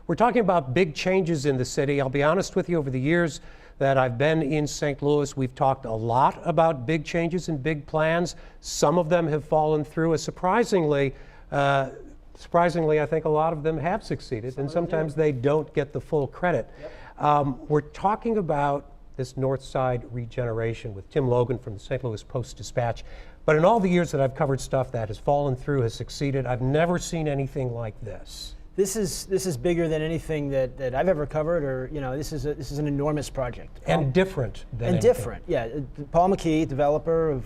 We're talking about big changes in the city. I'll be honest with you, over the years that I've been in St. Louis, we've talked a lot about big changes and big plans. Some of them have fallen through. Surprisingly, I think a lot of them have succeeded, and sometimes they don't get the full credit. We're talking about this North Side regeneration with Tim Logan from the St. Louis Post-Dispatch. But in all the years that I've covered stuff that has fallen through, has succeeded, I've never seen anything like this. This is bigger than anything that I've ever covered, or this is an enormous project. And different than anything. Different, yeah. Paul McKee, developer of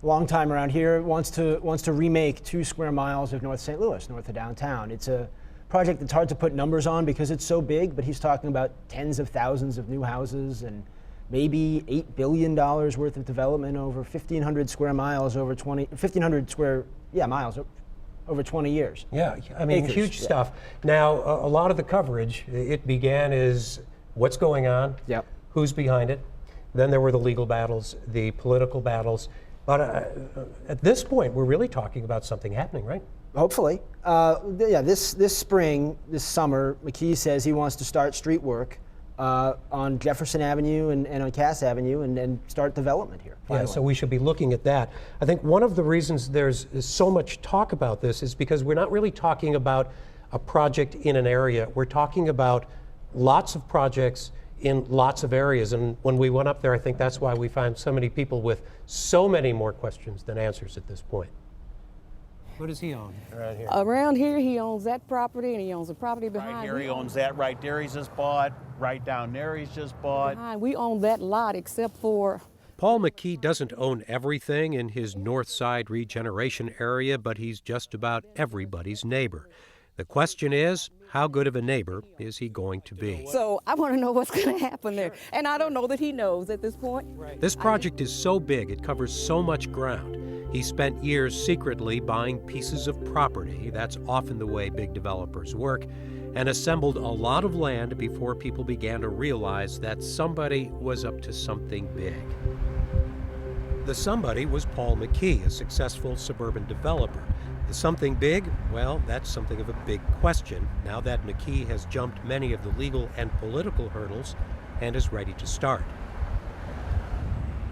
a long time around here, wants to remake 2 square miles of North St. Louis, north of downtown. It's a project that's hard to put numbers on because it's so big, but he's talking about tens of thousands of new houses and maybe $8 billion worth of development over 1,500 square miles over 20 miles over 20 years. Yeah, I mean, acres, huge stuff. Now, a lot of the coverage, it began as what's going on, who's behind it. Then there were the legal battles, the political battles. But at this point, we're really talking about something happening, right? Hopefully. This spring, this summer, McKee says he wants to start street work on Jefferson Avenue and on Cass Avenue and start development here. Finally. Yeah, so we should be looking at that. I think one of the reasons there's so much talk about this is because we're not really talking about a project in an area. We're talking about lots of projects in lots of areas. And when we went up there, I think that's why we found so many people with so many more questions than answers at this point. What does he own around here? Around here, he owns that property, and he owns the property behind. Right here, he owns that. Right there, he's just bought. Right down there, he's just bought. Behind, we own that lot except for... Paul McKee doesn't own everything in his North Side regeneration area, but he's just about everybody's neighbor. The question is, how good of a neighbor is he going to be? So I want to know what's going to happen there. And I don't know that he knows at this point. This project is so big, it covers so much ground. He spent years secretly buying pieces of property, that's often the way big developers work, and assembled a lot of land before people began to realize that somebody was up to something big. The somebody was Paul McKee, a successful suburban developer. The something big? Well, that's something of a big question now that McKee has jumped many of the legal and political hurdles and is ready to start.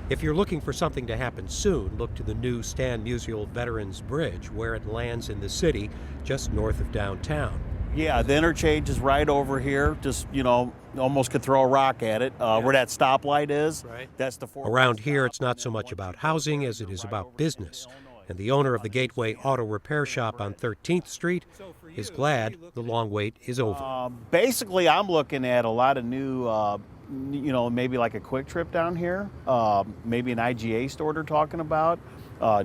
If you're looking for something to happen soon, look to the new Stan Musial Veterans Bridge, where it lands in the city just north of downtown. Yeah, the interchange is right over here. Just, almost could throw a rock at it. Where that stoplight is, that's the... Around here, it's not so much about housing as it is about business. And the owner of the Gateway Auto Repair Shop on 13th Street is glad the long wait is over. Basically, I'm looking at a lot of new, maybe like a Quick Trip down here, maybe an IGA store they're talking about,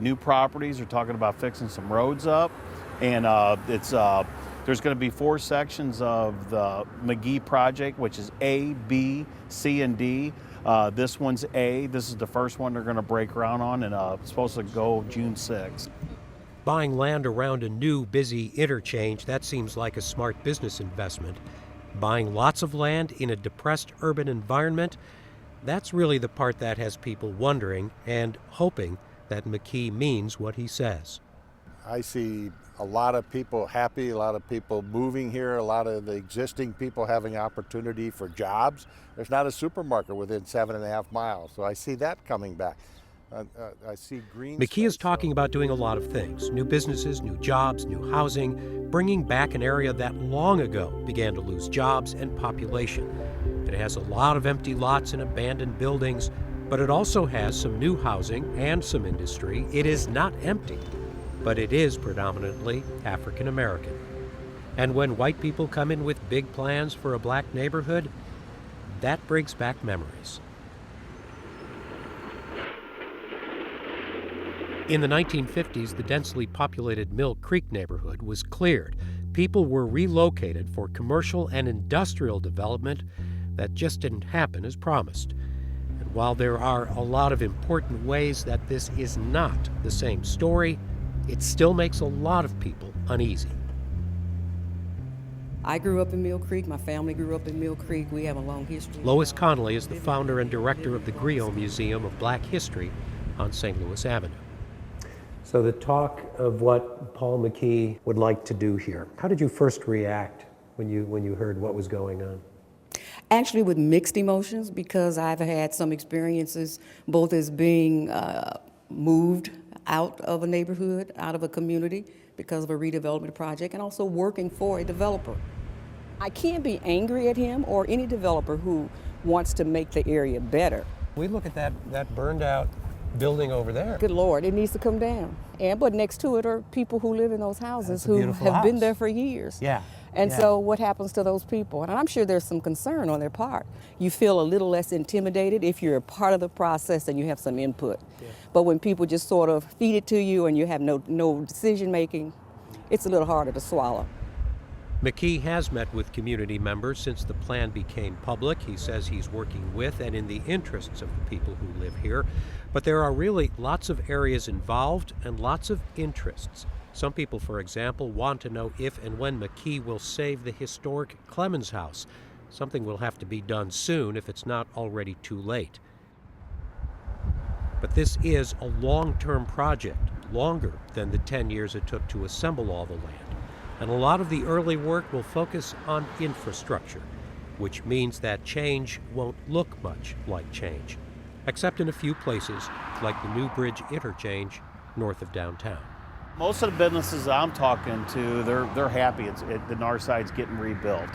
new properties, they're talking about fixing some roads up, and there's going to be 4 sections of the McGee project, which is A, B, C, and D. This one's A. This is the first one they're going to break ground on, and it's supposed to go June 6th. Buying land around a new, busy interchange, that seems like a smart business investment. Buying lots of land in a depressed urban environment, that's really the part that has people wondering and hoping that McKee means what he says. I see a lot of people happy, a lot of people moving here, a lot of the existing people having opportunity for jobs. There's not a supermarket within 7.5 miles, so I see that coming back. I see green. McKee is talking about doing a lot of things: new businesses, new jobs, new housing, bringing back an area that long ago began to lose jobs and population. It has a lot of empty lots and abandoned buildings, but it also has some new housing and some industry. It is not empty, but it is predominantly African American. And when white people come in with big plans for a black neighborhood, that brings back memories. In the 1950s, the densely populated Mill Creek neighborhood was cleared. People were relocated for commercial and industrial development that just didn't happen as promised. And while there are a lot of important ways that this is not the same story, it still makes a lot of people uneasy. I grew up in Mill Creek. My family grew up in Mill Creek. We have a long history. Lois Connolly is the founder and director of the Griot Museum of Black History on St. Louis Avenue. So the talk of what Paul McKee would like to do here, how did you first react when you heard what was going on? Actually, with mixed emotions, because I've had some experiences both as being moved out of a neighborhood, out of a community because of a redevelopment project, and also working for a developer. I can't be angry at him or any developer who wants to make the area better. We look at that burned out building over there. Good Lord, it needs to come down. But next to it are people who live in those houses That's a who beautiful have been house. there for years. Yeah. And yeah. so what happens to those people? And I'm sure there's some concern on their part. You feel a little less intimidated if you're a part of the process and you have some input. Yeah. But when people just sort of feed it to you and you have no decision making, it's a little harder to swallow. McKee has met with community members since the plan became public. He says he's working with and in the interests of the people who live here. But there are really lots of areas involved and lots of interests. Some people, for example, want to know if and when McKee will save the historic Clemens House. Something will have to be done soon if it's not already too late. But this is a long-term project, longer than the 10 years it took to assemble all the land. And a lot of the early work will focus on infrastructure, which means that change won't look much like change, except in a few places, like the New Bridge interchange north of downtown. Most of the businesses I'm talking to, they're happy the north side's getting rebuilt.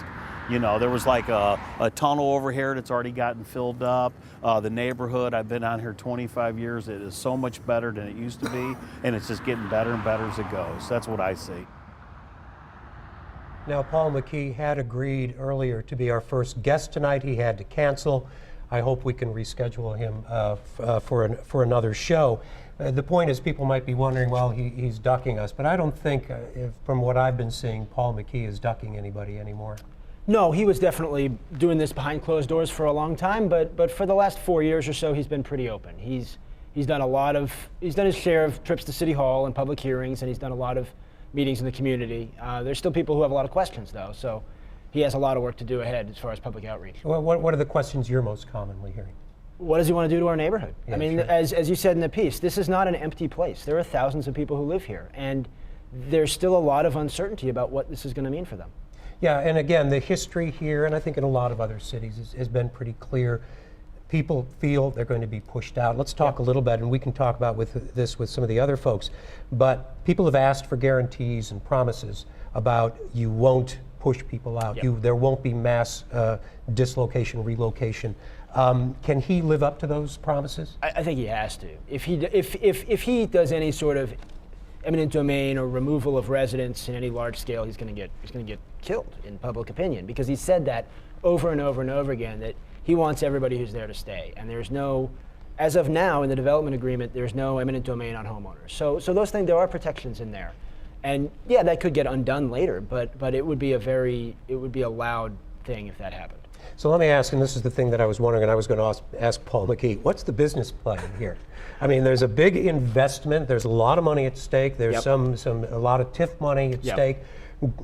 You know, there was like a tunnel over here that's already gotten filled up. The neighborhood, I've been on here 25 years, it is so much better than it used to be, and it's just getting better and better as it goes. That's what I see. Now, Paul McKee had agreed earlier to be our first guest tonight. He had to cancel. I hope we can reschedule him for another show. The point is, people might be wondering, well, he's ducking us, but I don't think, from what I've been seeing, Paul McKee is ducking anybody anymore. No, he was definitely doing this behind closed doors for a long time, but for the last 4 years or so, he's been pretty open. He's done his share of trips to City Hall and public hearings, and he's done a lot of meetings in the community. There's still people who have a lot of questions, though, so he has a lot of work to do ahead as far as public outreach. Well, what are the questions you're most commonly hearing? What does he want to do to our neighborhood? Yeah, I mean, sure. as you said in the piece, this is not an empty place. There are thousands of people who live here, and there's still a lot of uncertainty about what this is going to mean for them. Yeah, and again, the history here, and I think in a lot of other cities, has been pretty clear. People feel they're going to be pushed out. Let's talk a little bit, and we can talk about this with some of the other folks, but people have asked for guarantees and promises about you won't push people out. Yep. There won't be mass dislocation, relocation. Can he live up to those promises? I think he has to. If he does any sort of eminent domain or removal of residents in any large scale, he's going to get killed in public opinion, because he said that over and over and over again, that he wants everybody who's there to stay. And there's no, as of now in the development agreement, there's no eminent domain on homeowners. So those things, there are protections in there. And yeah, that could get undone later, but it would be a loud thing if that happened. So let me ask, and this is the thing that I was wondering, and I was going to ask Paul McKee, what's the business plan here? I mean, there's a big investment, there's a lot of money at stake, there's a lot of TIF money at stake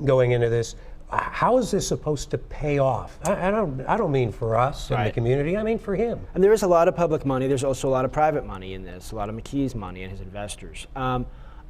going into this. How is this supposed to pay off? I don't mean for us in the community, I mean for him. And there is a lot of public money, there's also a lot of private money in this, a lot of McKee's money and his investors.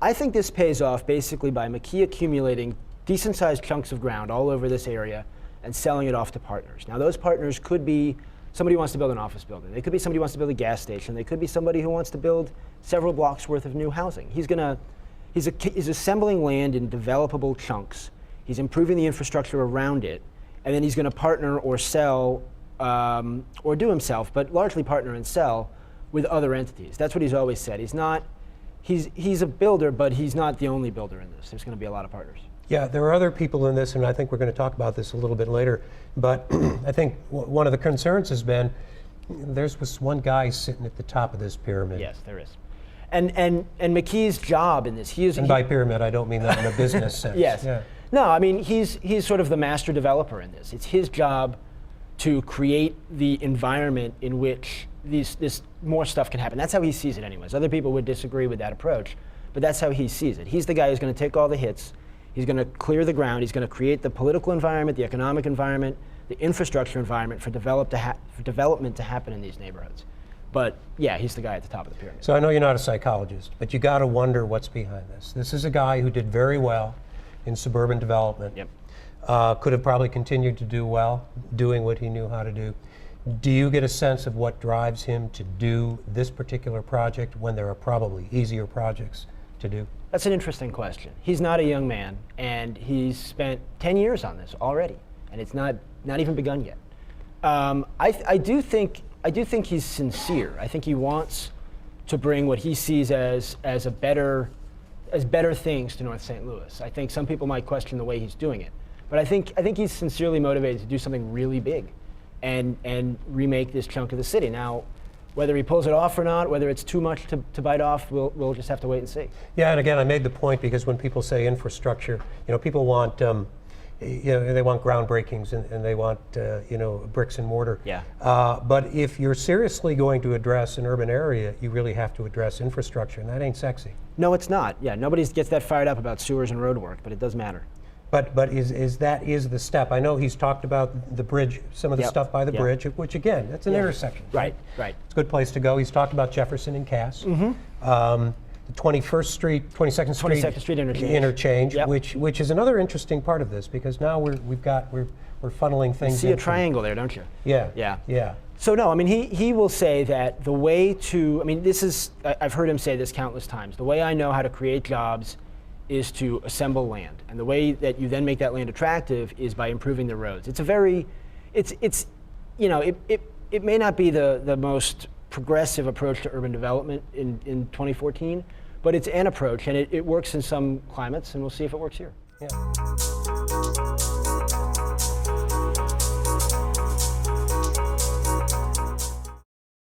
I think this pays off basically by McKee accumulating decent-sized chunks of ground all over this area and selling it off to partners. Now, those partners could be somebody who wants to build an office building. They could be somebody who wants to build a gas station. They could be somebody who wants to build several blocks worth of new housing. He's assembling land in developable chunks. He's improving the infrastructure around it, and then he's going to partner or sell, or do himself, but largely partner and sell with other entities. That's what he's always said. He's a builder, but he's not the only builder in this. There's going to be a lot of partners. Yeah, there are other people in this, and I think we're going to talk about this a little bit later, but I think one of the concerns has been there's this one guy sitting at the top of this pyramid. Yes, there is. And McKee's job in this, and by pyramid, I don't mean that in a business sense. Yes. Yeah. No, I mean, he's sort of the master developer in this. It's his job to create the environment in which this more stuff can happen. That's how he sees it anyways. Other people would disagree with that approach, but that's how he sees it. He's the guy who's going to take all the hits. He's going to clear the ground. He's going to create the political environment, the economic environment, the infrastructure environment for development to happen in these neighborhoods. But yeah, he's the guy at the top of the pyramid. So I know you're not a psychologist, but you got to wonder what's behind this. This is a guy who did very well in suburban development. Yep. could have probably continued to do well, doing what he knew how to do. Do you get a sense of what drives him to do this particular project when there are probably easier projects to do? That's an interesting question. He's not a young man, and he's spent 10 years on this already, and it's not even begun yet. I do think he's sincere. I think he wants to bring what he sees as better things to North St. Louis. I think some people might question the way he's doing it, but I think he's sincerely motivated to do something really big, and remake this chunk of the city. Now, whether he pulls it off or not, whether it's too much to bite off, we'll just have to wait and see. Yeah, and again, I made the point because when people say infrastructure, people want, they want groundbreakings and they want, bricks and mortar. Yeah. But if you're seriously going to address an urban area, you really have to address infrastructure, and that ain't sexy. No, it's not. Yeah, nobody gets that fired up about sewers and road work, but it does matter. But is the step? I know he's talked about the bridge, some of the Yep. stuff by the Yep. bridge, which again, that's an intersection. Right. It's a good place to go. He's talked about Jefferson and Cass. The 21st Street, 22nd Street, 22nd Street interchange. Yep. which is another interesting part of this because now we're funneling You things. see a into- triangle there, don't you? Yeah. So no, I mean, he will say that the way to, I mean, I've heard him say this countless times, the way I know how to create jobs is to assemble land. And the way that you then make that land attractive is by improving the roads. It's a very, it may not be the most progressive approach to urban development in 2014, but it's an approach, and it works in some climates, and we'll see if it works here. Yeah.